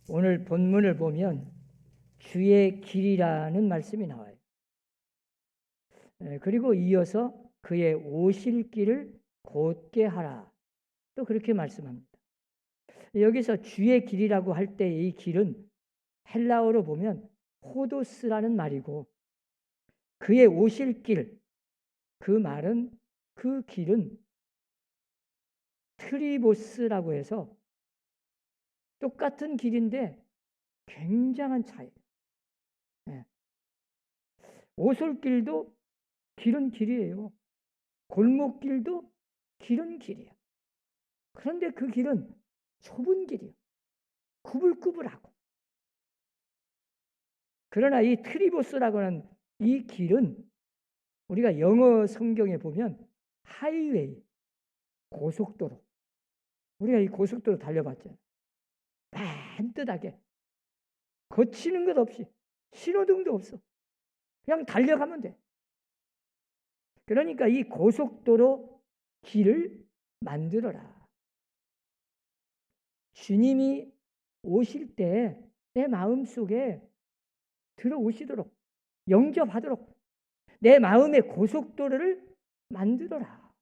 오늘 본문을 보면 주의 길이라는 말씀이 나와요. 그리고 이어서 그의 오실 길을 곧게 하라. 또 그렇게 말씀합니다. 여기서 주의 길이라고 할 때 이 길은 헬라어로 보면 호도스라는 말이고, 그의 오실 길, 그 말은, 그 길은 트리보스라고 해서 똑같은 길인데 굉장한 차이. 오솔길도 길은 길이에요. 골목길도 길은 길이에요. 그런데 그 길은 좁은 길이에요. 구불구불하고. 그러나 이 트리보스라고 하는 이 길은 우리가 영어 성경에 보면 하이웨이, 고속도로. 우리가 이 고속도로 달려봤잖아요. 반듯하게. 거치는 것 없이, 신호등도 없어. 그냥 달려가면 돼. 그러니까 이 고속도로 길을 만들어라. 주님이 오실 때 내 마음속에 들어오시도록, 영접하도록 내 마음의 고속도로를 만들어라.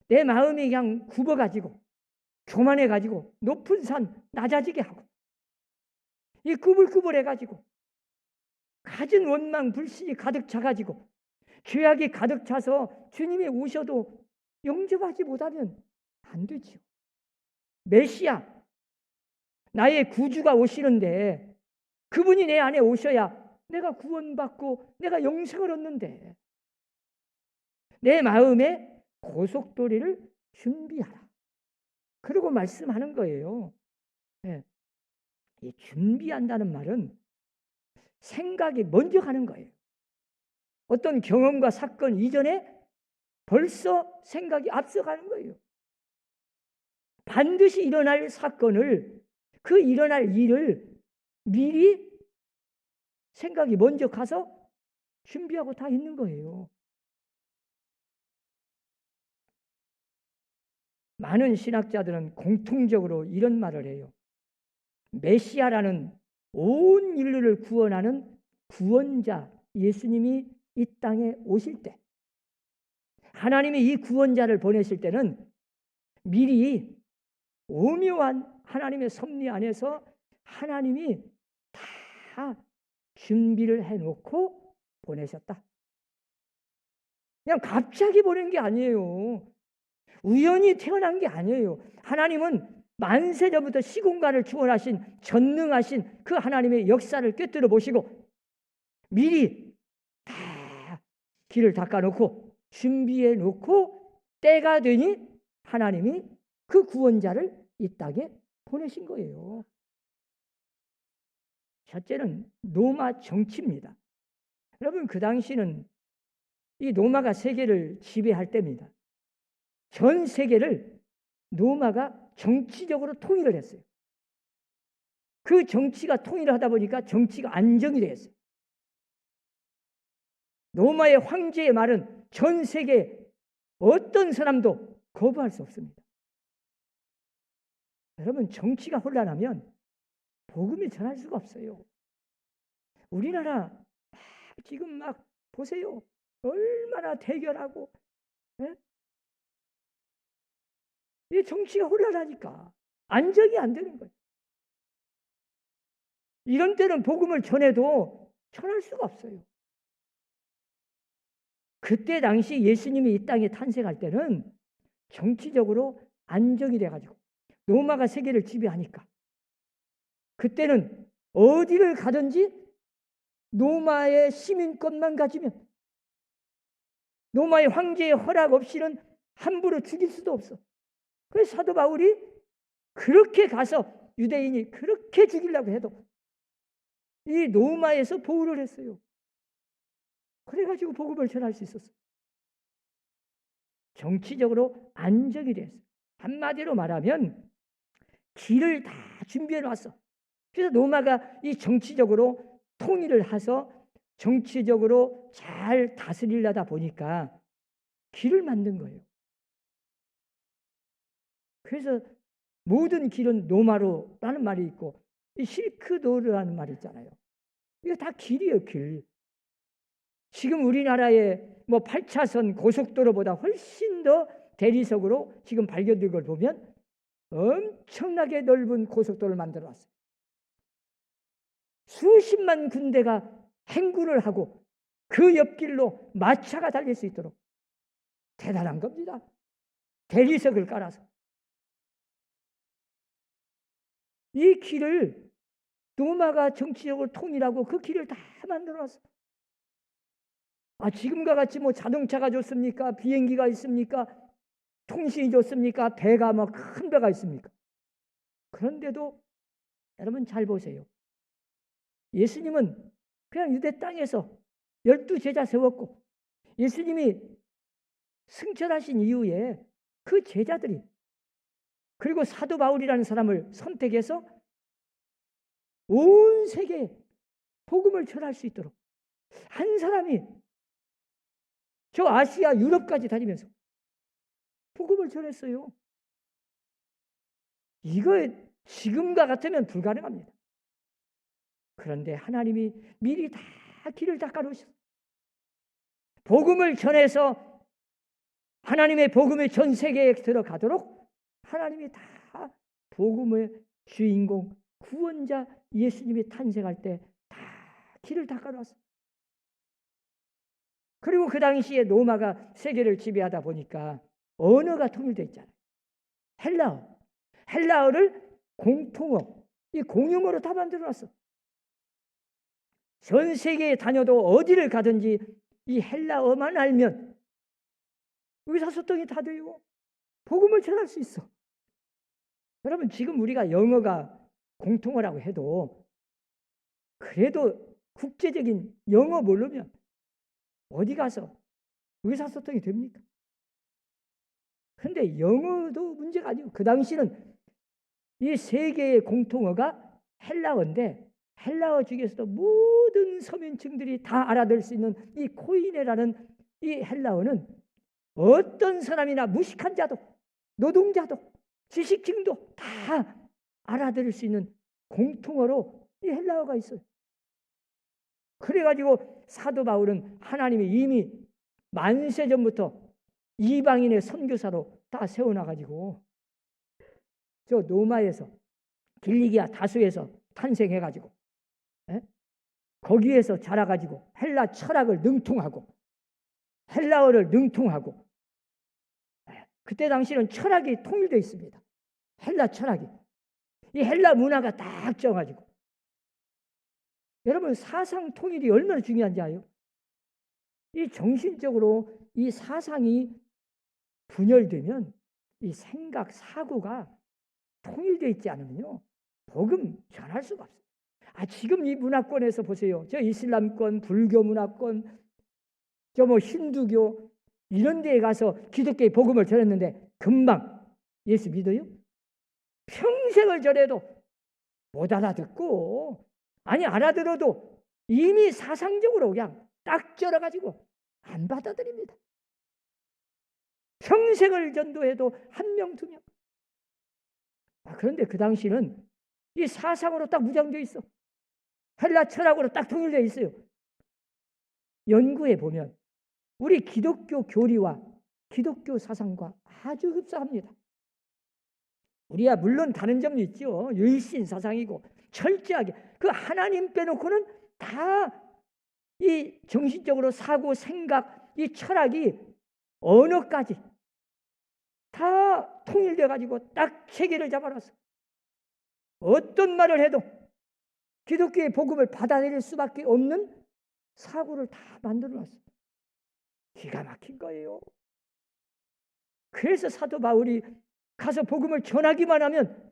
내 마음이 그냥 굽어가지고 교만해가지고 높은 산 낮아지게 하고, 이 꾸불꾸불해가지고 가진 원망 불신이 가득 차가지고 죄악이 가득 차서 주님이 오셔도 영접하지 못하면 안 되죠. 메시아, 나의 구주가 오시는데 그분이 내 안에 오셔야 내가 구원받고 내가 영생을 얻는데, 내 마음에 고속도리를 준비하라. 그러고 말씀하는 거예요. 네. 이 준비한다는 말은 생각이 먼저 가는 거예요. 어떤 경험과 사건 이전에 벌써 생각이 앞서가는 거예요. 반드시 일어날 사건을, 그 일어날 일을 미리 생각이 먼저 가서 준비하고 다 있는 거예요. 많은 신학자들은 공통적으로 이런 말을 해요. 메시아라는 온 인류를 구원하는 구원자 예수님이 이 땅에 오실 때, 하나님이 이 구원자를 보내실 때는 미리 오묘한 하나님의 섭리 안에서 하나님이 다 준비를 해놓고 보내셨다. 그냥 갑자기 보낸 게 아니에요. 우연히 태어난 게 아니에요. 하나님은 만세전부터 시공간을 주원하신 전능하신 그 하나님의 역사를 꿰뚫어 보시고 미리 다 길을 닦아놓고 준비해 놓고 때가 되니 하나님이 그 구원자를 이 땅에 보내신 거예요. 첫째는 로마 정치입니다. 여러분, 그 당시는 이 로마가 세계를 지배할 때입니다. 전 세계를 로마가 정치적으로 통일을 했어요. 그 정치가 통일을 하다 보니까 정치가 안정이 됐어요. 로마의 황제의 말은 전 세계 어떤 사람도 거부할 수 없습니다. 여러분, 정치가 혼란하면 복음이 전할 수가 없어요. 우리나라 지금 막 보세요. 얼마나 대결하고, 예? 이 정치가 혼란하니까 안정이 안 되는 거예요. 이런 때는 복음을 전해도 전할 수가 없어요. 그때 당시 예수님이 이 땅에 탄생할 때는 정치적으로 안정이 돼가지고 로마가 세계를 지배하니까 그때는 어디를 가든지 로마의 시민권만 가지면, 로마의 황제의 허락 없이는 함부로 죽일 수도 없어. 그래서 사도 바울이 그렇게 가서 유대인이 그렇게 죽이려고 해도 이 로마에서 보호를 했어요. 그래가지고 복음을 전할 수 있었어요. 정치적으로 안정이 됐어요. 한마디로 말하면 길을 다 준비해 놨어. 그래서 로마가 이 정치적으로 통일을 해서 정치적으로 잘 다스리려다 보니까 길을 만든 거예요. 그래서 모든 길은 노마로라는 말이 있고 이 실크도르라는 말이 있잖아요. 이거 다 길이에요, 길. 지금 우리나라의 뭐 8차선 고속도로보다 훨씬 더 대리석으로 지금 발견된 걸 보면 엄청나게 넓은 고속도로를 만들어 놨어요. 수십만 군데가 행군을 하고 그 옆길로 마차가 달릴 수 있도록 대단한 겁니다. 대리석을 깔아서. 이 길을 로마가 정치적으로 통일하고 그 길을 다 만들어놨어. 지금과 같이 뭐 자동차가 좋습니까? 비행기가 있습니까? 통신이 좋습니까? 배가 뭐 큰 배가 있습니까? 그런데도 여러분 잘 보세요. 예수님은 그냥 유대 땅에서 12제자 세웠고 예수님이 승천하신 이후에 그 제자들이 그리고 사도 바울이라는 사람을 선택해서 온 세계에 복음을 전할 수 있도록 한 사람이 저 아시아 유럽까지 다니면서 복음을 전했어요. 이거 지금과 같으면 불가능합니다. 그런데 하나님이 미리 다 길을 닦아놓으셨어요. 복음을 전해서 하나님의 복음이 전 세계에 들어가도록 하나님이 다 복음의 주인공 구원자 예수님이 탄생할 때 다 길을 닦아놨어요. 그리고 그 당시에 로마가 세계를 지배하다 보니까 언어가 통일되어 있잖아요. 헬라어를 공통어, 이 공용어로 다 만들어놨어. 전 세계에 다녀도 어디를 가든지 이 헬라어만 알면 의사소통이 다 돼요. 복음을 전할 수 있어. 여러분 지금 우리가 영어가 공통어라고 해도 그래도 국제적인 영어 모르면 어디 가서 의사소통이 됩니까? 그런데 영어도 문제가 아니고 그 당시는 이 세계의 공통어가 헬라어인데 헬라어 중에서도 모든 서민층들이 다 알아들 수 있는 이 코이네라는 이 헬라어는 어떤 사람이나 무식한 자도 노동자도 지식층도 다 알아들을 수 있는 공통어로 이 헬라어가 있어요. 그래가지고 사도 바울은 하나님이 이미 만세 전부터 이방인의 선교사로 다 세워놔가지고 저 노마에서 길리기아 다수에서 탄생해가지고 거기에서 자라가지고 헬라 철학을 능통하고 헬라어를 능통하고 그때 당시는 철학이 통일되어 있습니다. 헬라 철학이 이 헬라 문화가 딱 쪄가지고 여러분 사상 통일이 얼마나 중요한지 아요? 이 정신적으로 이 사상이 분열되면 이 생각 사고가 통일되어 있지 않으면요 복음 전할 수가 없어요. 지금 이 문화권에서 보세요. 저 이슬람권, 불교 문화권, 저 뭐 힌두교 이런 데에 가서 기독교의 복음을 전했는데 금방 예수 믿어요? 평생을 전해도 못 알아듣고 알아들어도 이미 사상적으로 그냥 딱 절어가지고 안 받아들입니다. 평생을 전도해도 한 명, 두 명. 그런데 그 당시는 이 사상으로 딱 무장되어 있어. 헬라 철학으로 딱 통일되어 있어요. 연구해 보면 우리 기독교 교리와 기독교 사상과 아주 흡사합니다. 우리야 물론 다른 점도 있죠. 유일신 사상이고 철저하게 그 하나님 빼놓고는 다 이 정신적으로 사고 생각 이 철학이 언어까지 다 통일돼 가지고 딱 체계를 잡아놨어. 어떤 말을 해도 기독교의 복음을 받아들일 수밖에 없는 사고를 다 만들어놨어. 기가 막힌 거예요. 그래서 사도 바울이 가서 복음을 전하기만 하면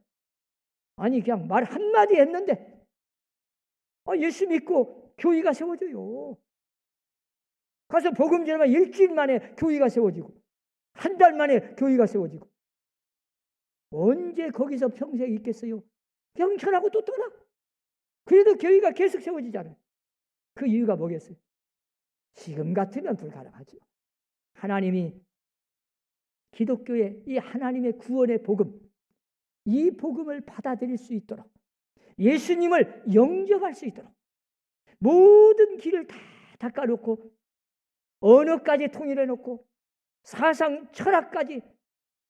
그냥 말 한마디 했는데 예수 믿고 교회가 세워져요. 가서 복음 전하면 일주일 만에 교회가 세워지고 한 달 만에 교회가 세워지고 언제 거기서 평생 있겠어요? 그냥 전하고 또 떠나. 그래도 교회가 계속 세워지잖아요. 그 이유가 뭐겠어요? 지금 같으면 불가능하죠. 하나님이 기독교의 이 하나님의 구원의 복음 이 복음을 받아들일 수 있도록, 예수님을 영접할 수 있도록 모든 길을 다 닦아놓고 언어까지 통일해 놓고 사상 철학까지,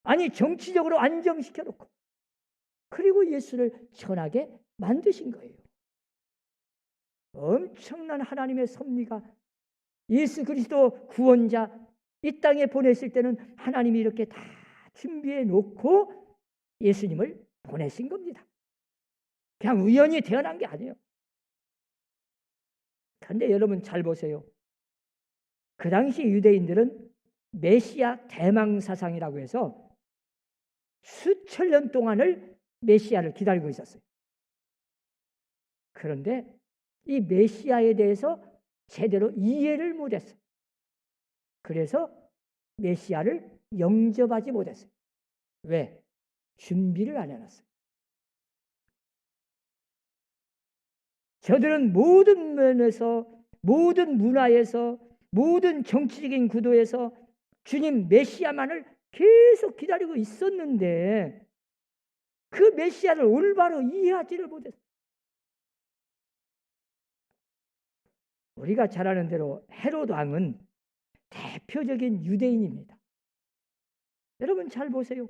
아니 정치적으로 안정시켜 놓고, 그리고 예수를 전하게 만드신 거예요. 엄청난 하나님의 섭리가, 예수 그리스도 구원자 이 땅에 보내실 때는 하나님이 이렇게 다 준비해 놓고 예수님을 보내신 겁니다. 그냥 우연히 태어난 게 아니에요. 그런데 여러분 잘 보세요. 그 당시 유대인들은 메시아 대망사상이라고 해서 수천 년 동안을 메시아를 기다리고 있었어요. 그런데 이 메시아에 대해서 제대로 이해를 못했어요. 그래서 메시아를 영접하지 못했어요. 왜? 준비를 안 해놨어요. 저들은 모든 면에서, 모든 문화에서, 모든 정치적인 구도에서 주님 메시아만을 계속 기다리고 있었는데 그 메시아를 올바로 이해하지를 못했어요. 우리가 잘 아는 대로 헤롯 왕은 대표적인 유대인입니다. 여러분 잘 보세요.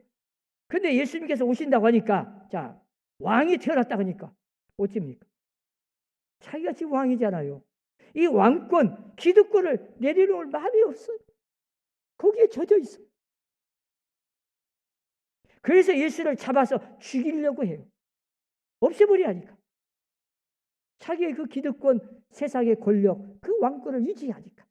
근데 예수님께서 오신다고 하니까, 자, 왕이 태어났다고 하니까 어찌입니까? 자기가 지금 왕이잖아요. 이 왕권, 기득권을 내려놓을 마음이 없어요. 거기에 젖어 있어. 그래서 예수를 잡아서 죽이려고 해요. 없애버리라니까. 자기의 그 기득권, 세상의 권력, 그 왕권을 유지하니까.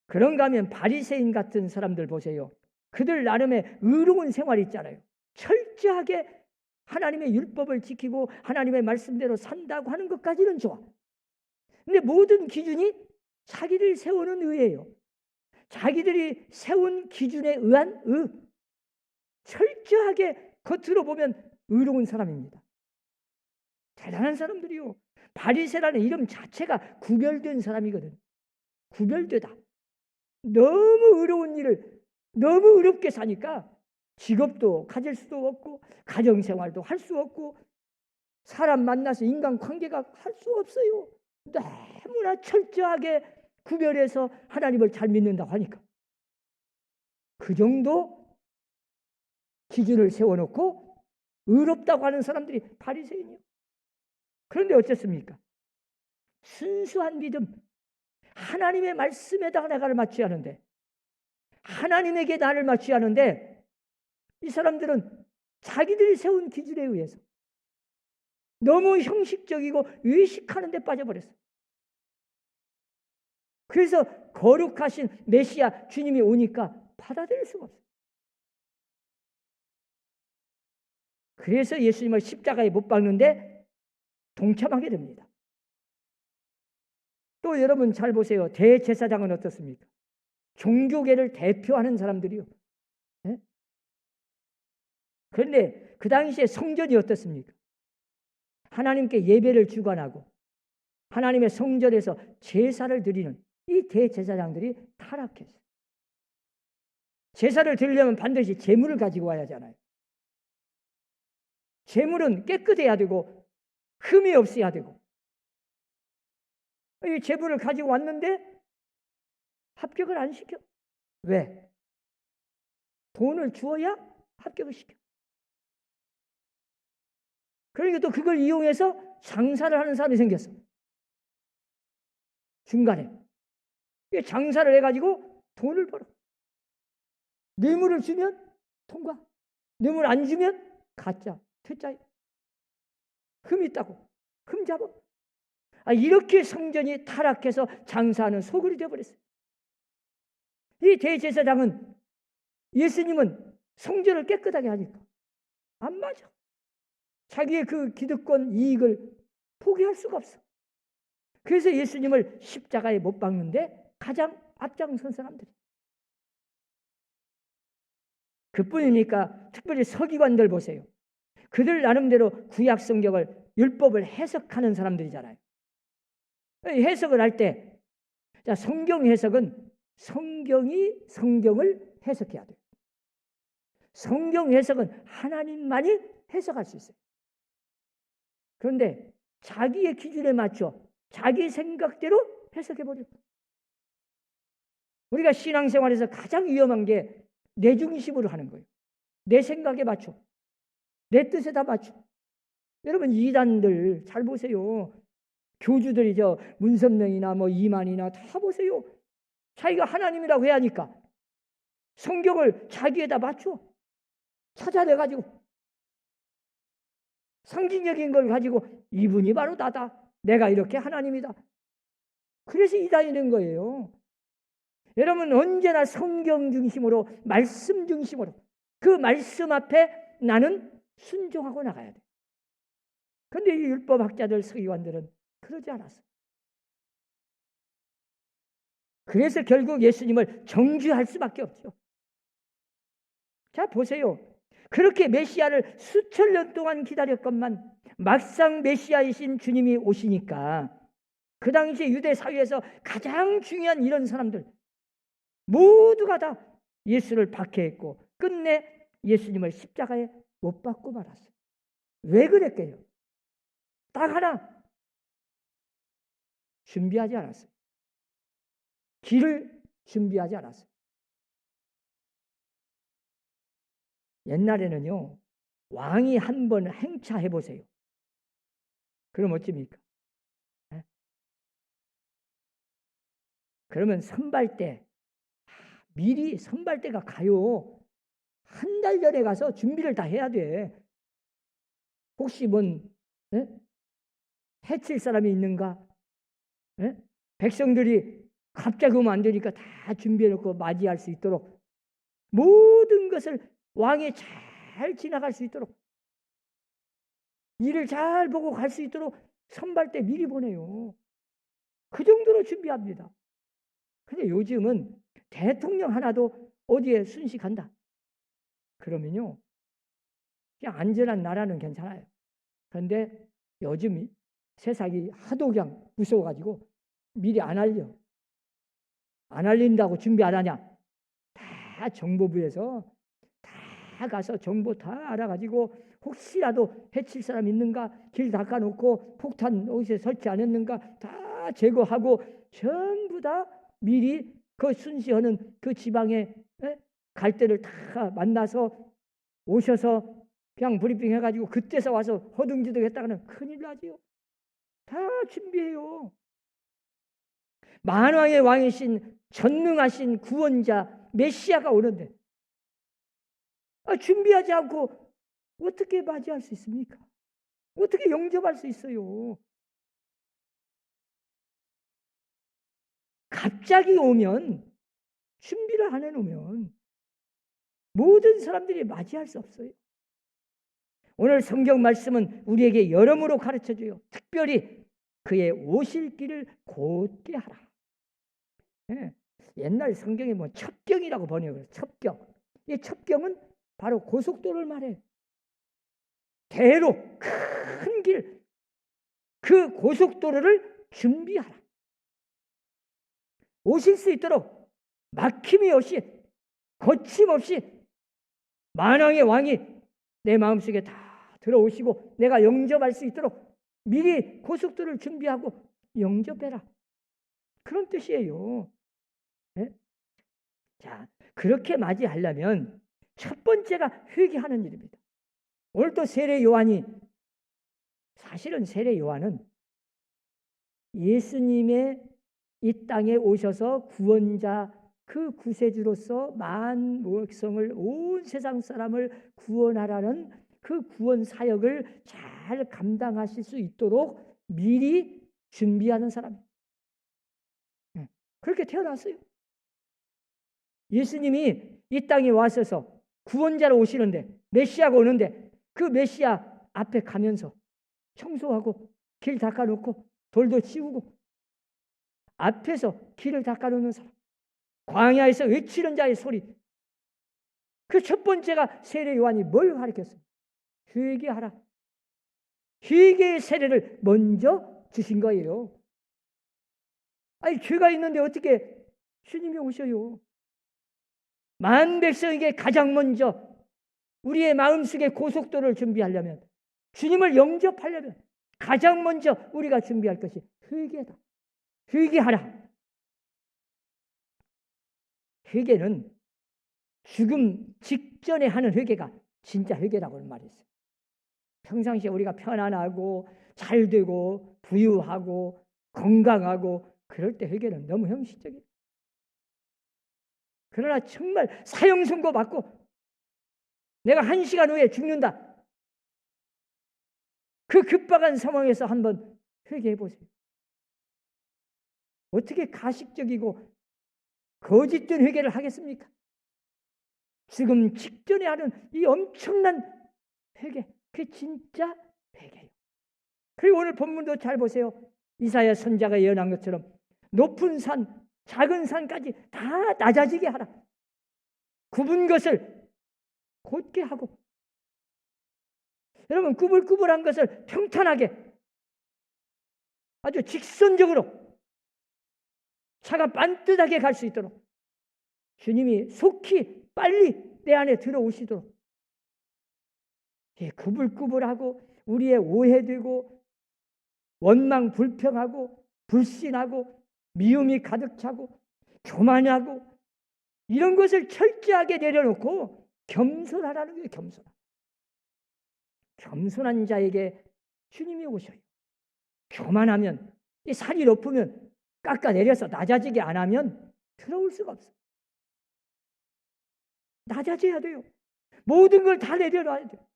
그런가 하면 바리새인 같은 사람들 보세요. 그들 나름의 의로운 생활이 있잖아요. 철저하게 하나님의 율법을 지키고 하나님의 말씀대로 산다고 하는 것까지는 좋아. 근데 모든 기준이 자기들 세우는 의예요. 자기들이 세운 기준에 의한 의. 철저하게 겉으로 보면 의로운 사람입니다. 대단한 사람들이요. 바리새라는 이름 자체가 구별된 사람이거든. 구별되다. 너무 의로운 일을 너무 의롭게 사니까 직업도 가질 수도 없고 가정생활도 할 수 없고 사람 만나서 인간관계가 할 수 없어요. 너무나 철저하게 구별해서 하나님을 잘 믿는다고 하니까 그 정도 기준을 세워놓고 의롭다고 하는 사람들이 바리새인이요. 그런데 어쨌습니까? 순수한 믿음, 하나님의 말씀에다가 나를 맞추하는데, 하나님에게 나를 맞추하는데 이 사람들은 자기들이 세운 기준에 의해서 너무 형식적이고 의식하는 데 빠져버렸어요. 그래서 거룩하신 메시아 주님이 오니까 받아들일 수가 없어요. 그래서 예수님을 십자가에 못 박는데 동참하게 됩니다. 또 여러분 잘 보세요. 대제사장은 어떻습니까? 종교계를 대표하는 사람들이요. 네? 그런데 그 당시에 성전이 어떻습니까? 하나님께 예배를 주관하고 하나님의 성전에서 제사를 드리는 이 대제사장들이 타락했어요. 제사를 드리려면 반드시 제물을 가지고 와야 하잖아요. 제물은 깨끗해야 되고 흠이 없어야 되고, 이 제물을 가지고 왔는데 합격을 안 시켜. 왜? 돈을 주어야 합격을 시켜. 그러니까 또 그걸 이용해서 장사를 하는 사람이 생겼어. 중간에 장사를 해가지고 돈을 벌어. 뇌물을 주면 통과, 뇌물 안 주면 가짜, 퇴짜야. 흠이 있다고 흠 잡아. 이렇게 성전이 타락해서 장사하는 소굴이 되어버렸어요. 이 대제사장은, 예수님은 성전을 깨끗하게 하니까 안 맞아. 자기의 그 기득권 이익을 포기할 수가 없어. 그래서 예수님을 십자가에 못 박는데 가장 앞장선 사람들이. 그뿐이니까 특별히 서기관들 보세요. 그들 나름대로 구약 성경을, 율법을 해석하는 사람들이잖아요. 해석을 할 때, 자, 성경 해석은 성경이 성경을 해석해야 돼요. 성경 해석은 하나님만이 해석할 수 있어요. 그런데 자기의 기준에 맞춰 자기 생각대로 해석해버려요. 우리가 신앙생활에서 가장 위험한 게 내 중심으로 하는 거예요. 내 생각에 맞춰. 내 뜻에 다 맞춰. 여러분 이단들 잘 보세요. 교주들이 문선명이나 이만이나 다 보세요. 자기가 하나님이라고 해야 하니까 성경을 자기에다 맞춰. 찾아내가지고 상징적인 걸 가지고 이분이 바로 나다. 내가 이렇게 하나님이다. 그래서 이단이 된 거예요. 여러분 언제나 성경 중심으로 말씀 중심으로 그 말씀 앞에 나는 순종하고 나가야 돼. 그런데 이 율법학자들 서기관들은 그러지 않았어요. 그래서 결국 예수님을 정죄할 수밖에 없죠. 자 보세요. 그렇게 메시아를 수천 년 동안 기다렸건만 막상 메시아이신 주님이 오시니까 그 당시 유대 사회에서 가장 중요한 이런 사람들 모두가 다 예수를 박해했고 끝내 예수님을 십자가에 못 박고 말았어요. 왜 그랬게요? 딱 하나 준비하지 않았어요. 길을 준비하지 않았어요. 옛날에는요 왕이 한 번 행차해 보세요. 그럼 어찌입니까? 그러면 선발대 미리 선발대가 가요. 한 달 전에 가서 준비를 다 해야 돼. 혹시 해칠 사람이 있는가? 백성들이 갑자기 오면 안 되니까 다 준비해놓고 맞이할 수 있도록 모든 것을 왕이 잘 지나갈 수 있도록 일을 잘 보고 갈 수 있도록 선발대 미리 보내요. 그 정도로 준비합니다. 근데 요즘은 대통령 하나도 어디에 순식한다. 그러면요 그냥 안전한 나라는 괜찮아요. 그런데 요즘 세상이 하도 그냥 무서워가지고 미리 안 알려. 안 알린다고 준비 안 하냐? 다 정보부에서 다 가서 정보 다 알아가지고 혹시라도 해칠 사람 있는가 길 닦아놓고 폭탄 어디서 설치 안 했는가 다 제거하고 전부 다 미리 그 순시하는 그 지방에 갈 때를 다 만나서 오셔서 그냥 브리핑 해가지고 그때서 와서 허둥지둥 했다가는 큰일 나지요. 다 준비해요. 만왕의 왕이신 전능하신 구원자 메시아가 오는데 준비하지 않고 어떻게 맞이할 수 있습니까? 어떻게 영접할 수 있어요? 갑자기 오면 준비를 안 해놓으면 모든 사람들이 맞이할 수 없어요. 오늘 성경 말씀은 우리에게 여러모로 가르쳐줘요. 특별히 그의 오실 길을 곧게 하라. 옛날 성경에 첩경이라고 번역을 첩경. 이 첩경은 바로 고속도로를 말해요. 대로 큰 길, 그 고속도로를 준비하라. 오실 수 있도록 막힘이 없이 거침없이 만왕의 왕이 내 마음속에 다 들어오시고 내가 영접할 수 있도록 미리 고속도로를 준비하고 영접해라. 그런 뜻이에요. 자, 그렇게 맞이하려면 첫 번째가 회개하는 일입니다. 오늘 또 세례 요한이 사실은 세례 요한은 예수님의 이 땅에 오셔서 구원자 그 구세주로서 만 백성을 온 세상 사람을 구원하라는 그 구원 사역을 잘 감당하실 수 있도록 미리 준비하는 사람. 그렇게 태어났어요. 예수님이 이 땅에 와셔서 구원자로 오시는데 메시아가 오는데 그 메시아 앞에 가면서 청소하고 길 닦아놓고 돌도 치우고 앞에서 길을 닦아놓는 사람, 광야에서 외치는 자의 소리. 그 첫 번째가 세례 요한이 뭘 가르쳤어요? 회개하라. 회개의 세례를 먼저 주신 거예요. 아니 죄가 있는데 어떻게 주님이 오셔요? 만 백성에게 가장 먼저 우리의 마음속에 고속도로를 준비하려면, 주님을 영접하려면 가장 먼저 우리가 준비할 것이 회개다. 회개하라. 회개는 죽음 직전에 하는 회개가 진짜 회개라고 말했어요. 평상시에 우리가 편안하고 잘 되고 부유하고 건강하고 그럴 때 회개는 너무 형식적이에요. 그러나 정말 사형 선고 받고 내가 1시간 후에 죽는다. 그 급박한 상황에서 한번 회개해 보세요. 어떻게 가식적이고 거짓된 회개를 하겠습니까? 지금 직전에 하는 이 엄청난 회개, 그게 진짜 회개예요. 그리고 오늘 본문도 잘 보세요. 이사야 선지자가 예언한 것처럼 높은 산, 작은 산까지 다 낮아지게 하라. 굽은 것을 곧게 하고, 여러분 꾸불꾸불한 것을 평탄하게 아주 직선적으로 차가 반듯하게 갈 수 있도록 주님이 속히 빨리 내 안에 들어오시도록, 꾸불꾸불하고 우리의 오해되고 원망 불평하고 불신하고 미움이 가득 차고 교만하고 이런 것을 철저하게 내려놓고 겸손하라는 거예요. 겸손한 자에게 주님이 오셔요. 교만하면, 이 살이 높으면 깎아내려서 낮아지게 안 하면 들어올 수가 없어요. 낮아져야 돼요. 모든 걸 다 내려놔야 돼요.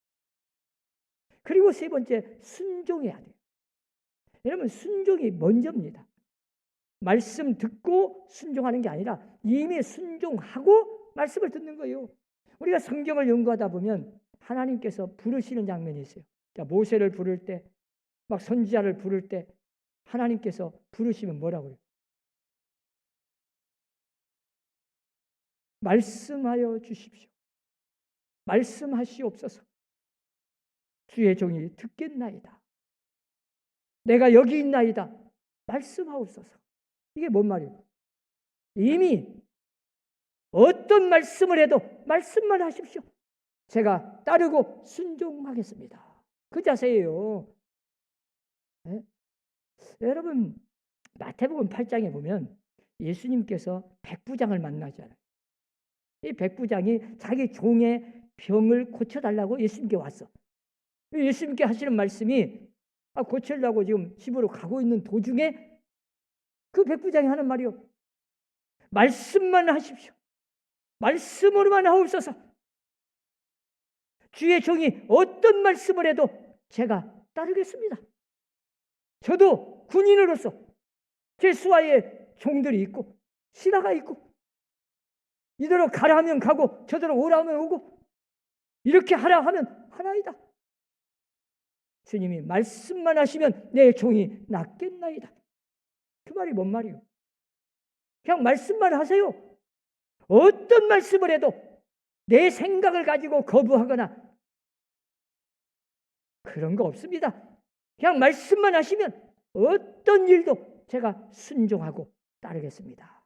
그리고 세 번째, 순종해야 돼요. 여러분, 순종이 먼저입니다. 말씀 듣고 순종하는 게 아니라 이미 순종하고 말씀을 듣는 거예요. 우리가 성경을 연구하다 보면 하나님께서 부르시는 장면이 있어요. 자, 모세를 부를 때, 막 선지자를 부를 때 하나님께서 부르시면 뭐라고 해요? 말씀하여 주십시오. 말씀하시옵소서. 주의 종이 듣겠나이다. 내가 여기 있나이다. 말씀하옵소서. 이게 뭔 말이에요? 이미 어떤 말씀을 해도 말씀만 하십시오. 제가 따르고 순종하겠습니다. 그 자세예요. 네? 여러분, 마태복음 8장에 보면 예수님께서 백부장을 만나잖아요. 이 백부장이 자기 종의 병을 고쳐달라고 예수님께 왔어. 예수님께 하시는 말씀이 고치려고 지금 집으로 가고 있는 도중에 그 백부장이 하는 말이요. 말씀만 하십시오. 말씀으로만 하옵소서. 주의 종이 어떤 말씀을 해도 제가 따르겠습니다. 저도 군인으로서 제 수하에 종들이 있고 신하가 있고 이대로 가라 하면 가고 저대로 오라 하면 오고 이렇게 하라 하면 하나이다. 주님이 말씀만 하시면 내 종이 낫겠나이다. 그 말이 뭔 말이에요? 그냥 말씀만 하세요. 어떤 말씀을 해도 내 생각을 가지고 거부하거나 그런 거 없습니다. 그냥 말씀만 하시면 어떤 일도 제가 순종하고 따르겠습니다.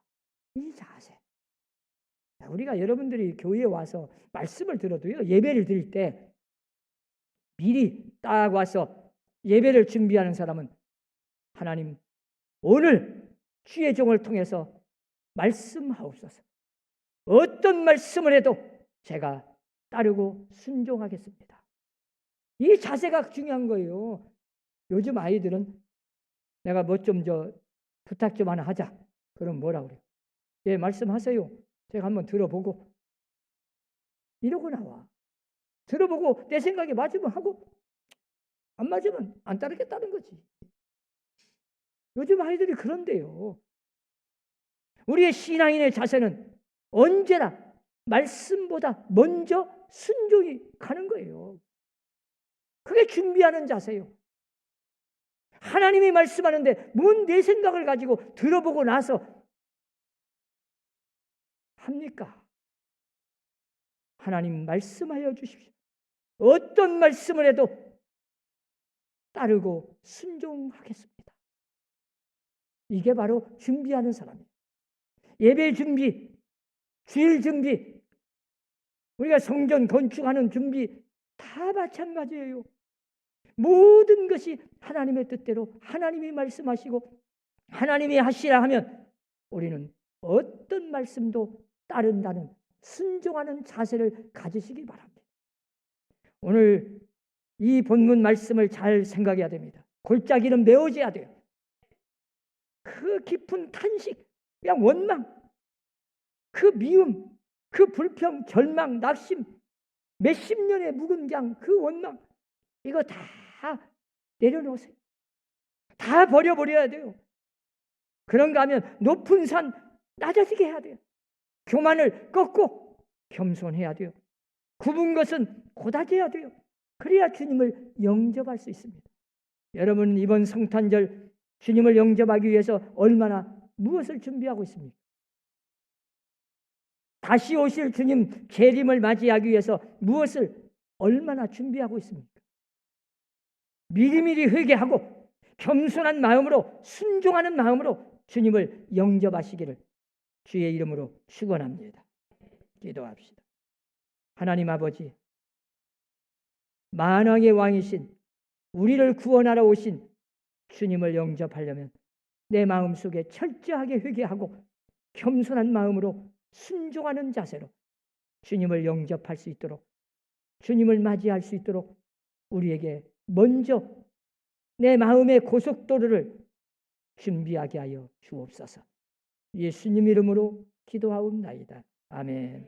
이 자세. 우리가 여러분들이 교회에 와서 말씀을 들어도요, 예배를 드릴 때 미리 딱 와서 예배를 준비하는 사람은 하나님 오늘 주의 종을 통해서 말씀하옵소서. 어떤 말씀을 해도 제가 따르고 순종하겠습니다. 이 자세가 중요한 거예요. 요즘 아이들은 내가 뭐 좀 부탁 좀 하나 하자. 그럼 뭐라 그래요? 예, 말씀하세요. 제가 한번 들어보고 이러고 나와. 들어보고 내 생각에 맞으면 하고 안 맞으면 안 따르겠다는 거지. 요즘 아이들이 그런데요. 우리의 신앙인의 자세는 언제나 말씀보다 먼저 순종이 가는 거예요. 그게 준비하는 자세예요. 하나님이 말씀하는데 뭔 내 생각을 가지고 들어보고 나서 합니까? 하나님 말씀하여 주십시오. 어떤 말씀을 해도 따르고 순종하겠습니다. 이게 바로 준비하는 사람이에요. 예배 준비, 주일 준비, 우리가 성전 건축하는 준비 다 마찬가지예요. 모든 것이 하나님의 뜻대로 하나님이 말씀하시고 하나님이 하시라 하면 우리는 어떤 말씀도 따른다는 순종하는 자세를 가지시기 바랍니다. 오늘 이 본문 말씀을 잘 생각해야 됩니다. 골짜기는 메워져야 돼요. 그 깊은 탄식, 그냥 원망, 그 미움, 그 불평, 절망, 낙심, 몇십 년의 묵은 그냥 그 원망, 이거 다 내려놓으세요. 다 버려버려야 돼요. 그런가 하면 높은 산 낮아지게 해야 돼요. 교만을 꺾고 겸손해야 돼요. 굽은 것은 곧아져야 돼요. 그래야 주님을 영접할 수 있습니다. 여러분, 이번 성탄절 주님을 영접하기 위해서 얼마나 무엇을 준비하고 있습니까? 다시 오실 주님 재림을 맞이하기 위해서 무엇을 얼마나 준비하고 있습니까? 미리미리 회개하고 겸손한 마음으로 순종하는 마음으로 주님을 영접하시기를 주의 이름으로 축원합니다. 기도합시다. 하나님 아버지, 만왕의 왕이신 우리를 구원하러 오신 주님을 영접하려면 내 마음속에 철저하게 회개하고 겸손한 마음으로 순종하는 자세로 주님을 영접할 수 있도록, 주님을 맞이할 수 있도록 우리에게 먼저 내 마음의 고속도로를 준비하게 하여 주옵소서. 예수님 이름으로 기도하옵나이다. 아멘.